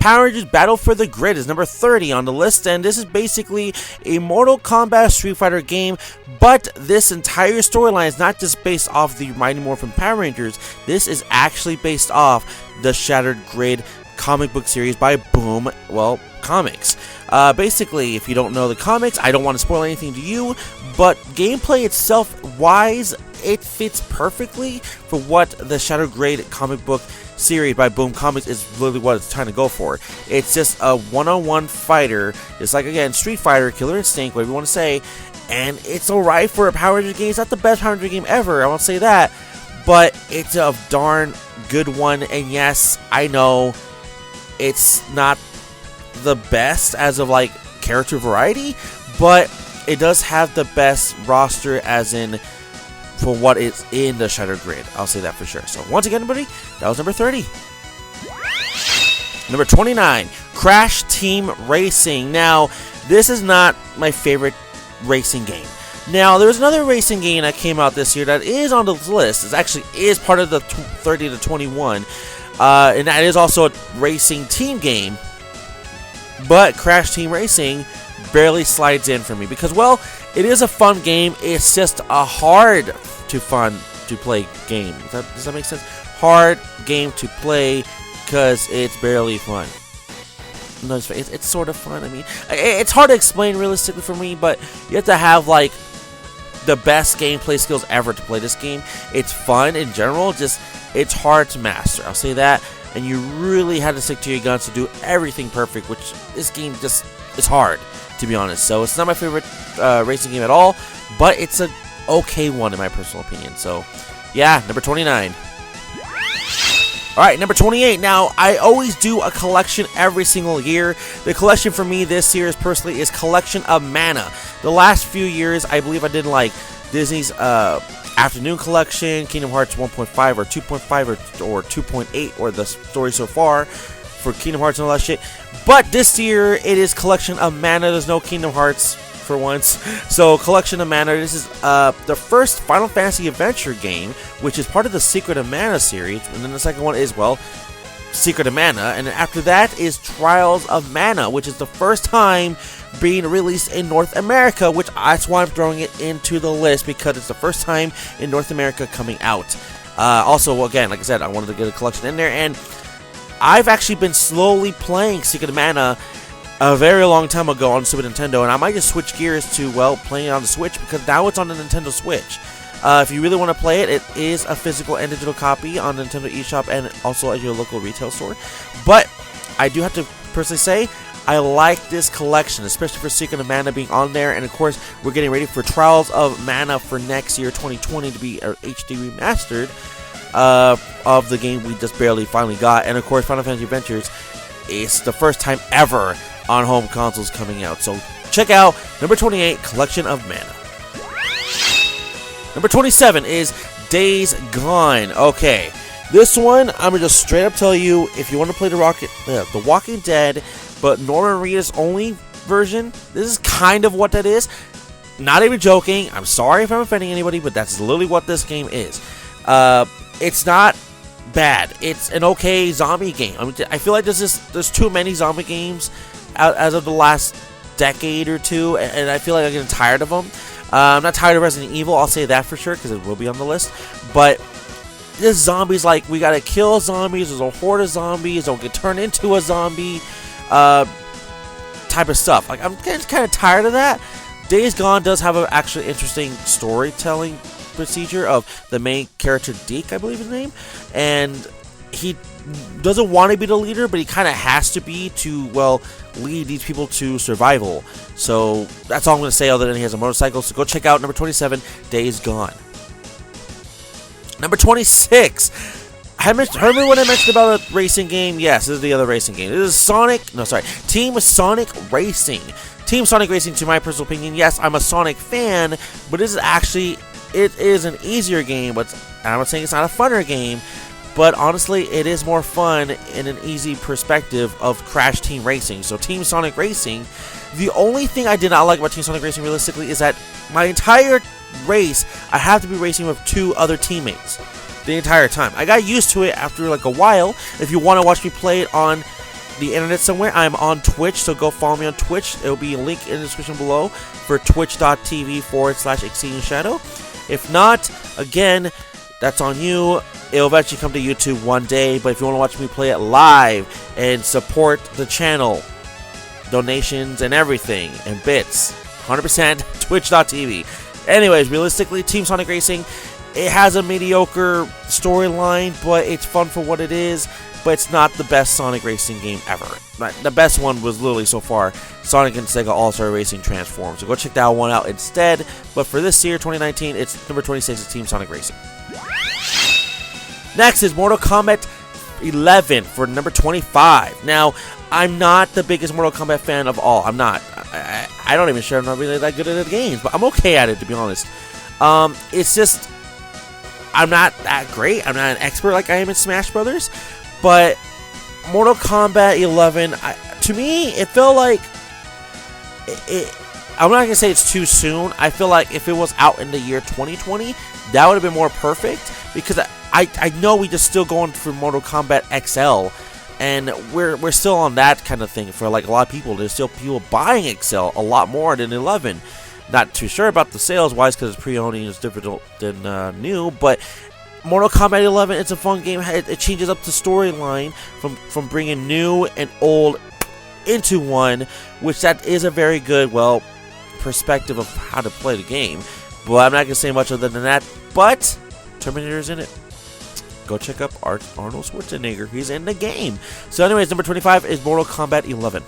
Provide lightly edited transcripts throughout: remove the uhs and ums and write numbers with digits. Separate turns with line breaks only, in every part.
Power Rangers Battle for the Grid is number 30 on the list, and this is basically a Mortal Kombat Street Fighter game, but this entire storyline is not just based off the Mighty Morphin Power Rangers. This is actually based off the Shattered Grid comic book series by Boom, well, Comics. Basically, if you don't know the comics, I don't want to spoil anything to you, but gameplay itself wise, it fits perfectly for what the Shattered Grid comic book series by Boom Comics is literally what it's trying to go for. It's just a one-on-one fighter, just like, again, Street Fighter, Killer Instinct, whatever you want to say, and it's alright for a Power Rangers game. It's not the best Power Rangers game ever, I won't say that, but it's a darn good one, and yes, I know it's not the best as of, like, character variety, but it does have the best roster as in for what is in the Shattered Grid. I'll say that for sure. So once again, everybody, that was number 30. Number 29, Crash Team Racing. Now, this is not my favorite racing game. Now, there's another racing game that came out this year that is on the list. It actually is part of the 30 to 21, and that is also a racing team game. But Crash Team Racing barely slides in for me because, well, it is a fun game. It's just a hard to play game. Does that make sense? Hard game to play because it's barely fun. No, it's sort of fun. I mean, it's hard to explain realistically for me, but you have to have, like, the best gameplay skills ever to play this game. It's fun in general, just it's hard to master. I'll say that. And you really had to stick to your guns to do everything perfect, which this game just is hard, to be honest. So it's not my favorite racing game at all, but it's an okay one in my personal opinion. So yeah, number 29. Alright, number 28. Now, I always do a collection every single year. The collection for me this year personally is Collection of Mana. The last few years, I believe I did like Disney's Afternoon Collection, Kingdom Hearts 1.5 or 2.5 or 2.8, or the story so far for Kingdom Hearts and all that shit. But this year, it is Collection of Mana. There's no Kingdom Hearts for once. So, Collection of Mana. This is the first Final Fantasy Adventure game, which is part of the Secret of Mana series. And then the second one is, well, Secret of Mana. And then after that is Trials of Mana, which is the first time being released in North America, which that's why I'm throwing it into the list, because it's the first time in North America coming out. Also, again, like I said, I wanted to get a collection in there, and I've actually been slowly playing Secret of Mana a very long time ago on Super Nintendo, and I might just switch gears to, well, playing it on the Switch, because now it's on the Nintendo Switch. If you really want to play it, it is a physical and digital copy on the Nintendo eShop and also at your local retail store. But I do have to personally say, I like this collection, especially for Secret of Mana being on there, and of course, we're getting ready for Trials of Mana for next year, 2020, to be HD remastered of the game we just barely finally got. And of course, Final Fantasy Adventures is the first time ever on home consoles coming out. So check out number 28, Collection of Mana. Number 27 is Days Gone. Okay, this one, I'm going to just straight up tell you, if you want to play The Walking Dead, but Norman Reedus only version, this is kind of what that is. Not even joking. I'm sorry if I'm offending anybody, but that's literally what this game is. It's not bad. It's an okay zombie game. I mean, I feel like there's too many zombie games as of the last decade or two, and I feel like I'm getting tired of them. I'm not tired of Resident Evil, I'll say that for sure, because it will be on the list. But this zombies, like, we gotta kill zombies, there's a horde of zombies, don't get turned into a zombie type of stuff. Like, I'm getting kind of tired of that. Days Gone does have an actually interesting storytelling procedure of the main character, Deke, I believe his name, and he doesn't want to be the leader, but he kind of has to be to, well, lead these people to survival. So that's all I'm going to say, other than he has a motorcycle. So go check out number 27, Days Gone. Number 26. Remember when I mentioned about a racing game? Yes, this is the other racing game. This is Team Sonic Racing. Team Sonic Racing, to my personal opinion, yes, I'm a Sonic fan, but this is actually, it is an easier game, but I'm not saying it's not a funner game, but honestly, it is more fun in an easy perspective of Crash Team Racing. So Team Sonic Racing, the only thing I did not like about Team Sonic Racing realistically is that my entire race, I have to be racing with two other teammates the entire time. I got used to it after like a while. If you want to watch me play it on the internet somewhere, I'm on Twitch, so go follow me on Twitch. There will be a link in the description below for twitch.tv/XShadow. If not, again, that's on you. It'll eventually come to YouTube one day, but if you want to watch me play it live and support the channel, donations and everything, and bits, 100% twitch.tv. Anyways, realistically, Team Sonic Racing, it has a mediocre storyline, but it's fun for what it is. But it's not the best Sonic Racing game ever. The best one was literally so far Sonic and Sega All-Star Racing Transform. So go check that one out instead. But for this year, 2019, it's number 26 is Team Sonic Racing. Next is Mortal Kombat 11 for number 25. Now, I'm not the biggest Mortal Kombat fan of all. I'm not. I don't even sure I'm not really that good at the games, but I'm okay at it, to be honest. It's just, I'm not that great. I'm not an expert like I am in Smash Brothers. But Mortal Kombat 11, to me, it felt like I'm not going to say it's too soon. I feel like if it was out in the year 2020, that would have been more perfect. Because I know we just still going for Mortal Kombat XL. And we're still on that kind of thing for like a lot of people. There's still people buying XL a lot more than 11. Not too sure about the sales-wise because pre-owning is different than new. But Mortal Kombat 11, it's a fun game. It changes up the storyline from bringing new and old into one, which that is a very good, well, perspective of how to play the game. But I'm not going to say much other than that. But Terminator's in it. Go check up Arnold Schwarzenegger. He's in the game. So anyways, number 25 is Mortal Kombat 11.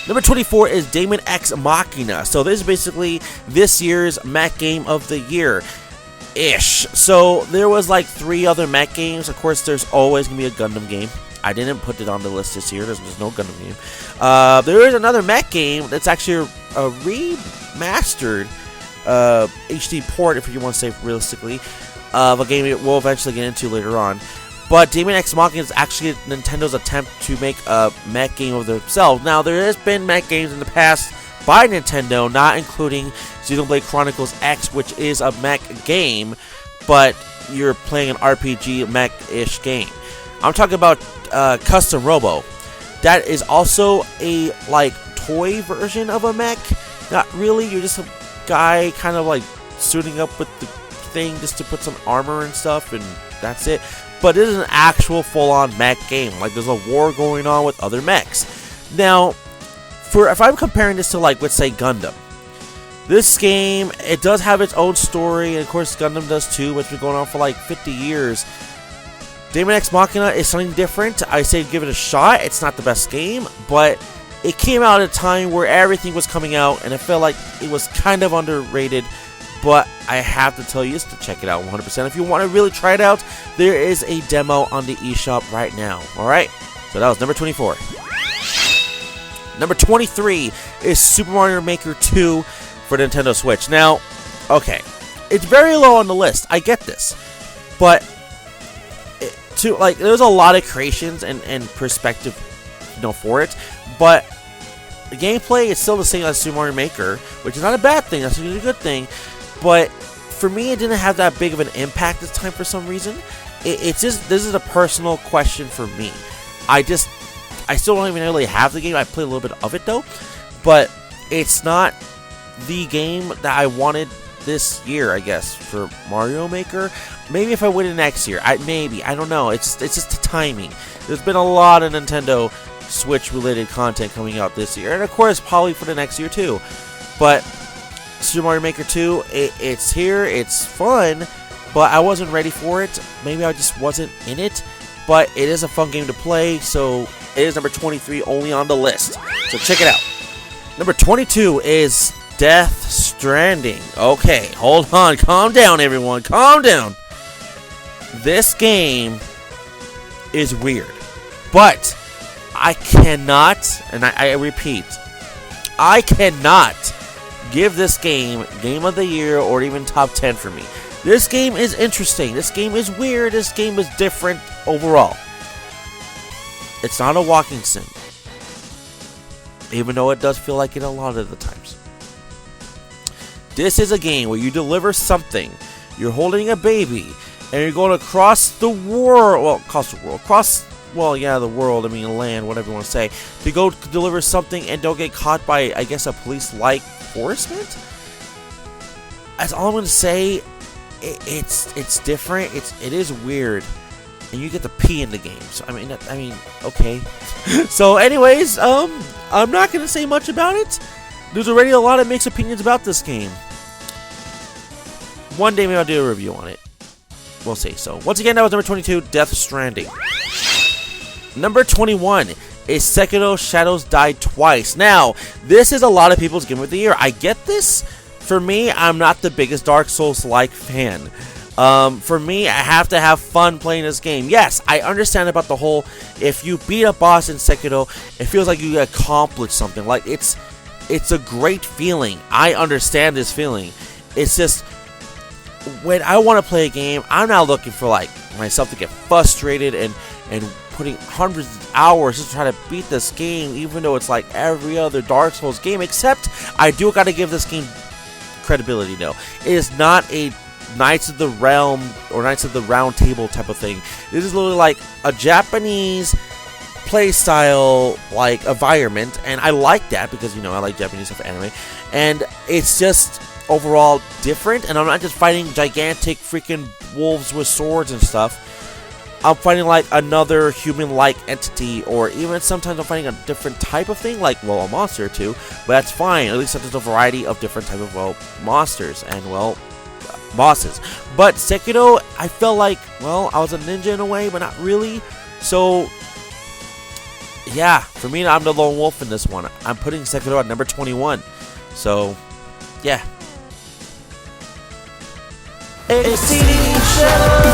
Number 24 is Daemon X Machina. So this is basically this year's mech game of the year. So there was like 3 other mech games. Of course, there's always gonna be a Gundam game. I didn't put it on the list this year. There's no Gundam game. There is another mech game that's actually a remastered HD port, if you want to say realistically, of a game we'll eventually get into later on. But Daemon X Machina is actually Nintendo's attempt to make a mech game of themselves. Now, there has been mech games in the past by Nintendo, not including Xenoblade Chronicles X, which is a mech game, but you're playing an RPG mech-ish game. I'm talking about Custom Robo. That is also a like toy version of a mech. Not really. You're just a guy kind of like suiting up with the thing just to put some armor and stuff, and that's it. But it is an actual full-on mech game. Like, there's a war going on with other mechs. Now, if I'm comparing this to, like, let's say Gundam, this game, it does have its own story, and of course Gundam does too, but it's been going on for like 50 years. Daemon X Machina is something different. I say give it a shot. It's not the best game, but it came out at a time where everything was coming out, and I felt like it was kind of underrated. But I have to tell you just to check it out 100%. If you want to really try it out, there is a demo on the eShop right now. Alright, so that was number 24. Number 23 is Super Mario Maker 2 for Nintendo Switch. Now, okay, it's very low on the list. I get this. But, there's a lot of creations and perspective, for it. But the gameplay is still the same as Super Mario Maker, which is not a bad thing. That's a good thing. But for me, it didn't have that big of an impact this time for some reason. It's just, this is a personal question for me. I still don't even really have the game. I played a little bit of it though, but it's not the game that I wanted this year, I guess, for Mario Maker. Maybe if I win it next year, I don't know. It's just the timing. There's been a lot of Nintendo Switch related content coming out this year, and of course probably for the next year too. But Super Mario Maker 2, it's here, it's fun, but I wasn't ready for it. Maybe I just wasn't in it, but it is a fun game to play, so it is number 23 only on the list. So check it out. Number 22 is Death Stranding. Okay, hold on, calm down everyone, calm down. This game is weird, but I cannot, and I repeat, I cannot give this game Game of the Year or even top 10 for me. This game is interesting. This game is weird. This game is different overall. It's not a walking sim, even though it does feel like it a lot of the times. This is a game where you deliver something. You're holding a baby, and you're going across the world. Well, across well, yeah, the world, I mean, land, whatever you want to say, to go deliver something and don't get caught by, I guess, a police-like enforcement? That's all I'm going to say. It's different. It is weird. And you get to pee in the game. So, I mean, okay. So, anyways, I'm not going to say much about it. There's already a lot of mixed opinions about this game. One day maybe I'll do a review on it. We'll see. So, once again, that was number 22, Death Stranding. Number 21 is Sekiro Shadows Die Twice. Now, this is a lot of people's game of the year. I get this. For me, I'm not the biggest Dark Souls-like fan. For me, I have to have fun playing this game. Yes, I understand about the whole, if you beat a boss in Sekiro, it feels like you accomplished something. Like, it's a great feeling. I understand this feeling. It's just, when I want to play a game, I'm not looking for, like, myself to get frustrated and putting hundreds of hours just to try to beat this game, even though it's like every other Dark Souls game, except I do gotta give this game credibility, though. It is not a Knights of the Realm or Knights of the Round Table type of thing. This is literally like a Japanese playstyle like environment, and I like that because, you know, I like Japanese stuff, anime, and it's just overall different, and I'm not just fighting gigantic freaking wolves with swords and stuff. I'm fighting like another human-like entity, or even sometimes I'm fighting a different type of thing, like, well, a monster or two, but that's fine. At least there's a variety of different type of, well, monsters and, well, bosses. But Sekiro, I felt like, well, I was a ninja in a way, but not really. So, yeah, for me, I'm the lone wolf in this one. I'm putting Sekiro at number 21. So, yeah. Exceeding Shadows.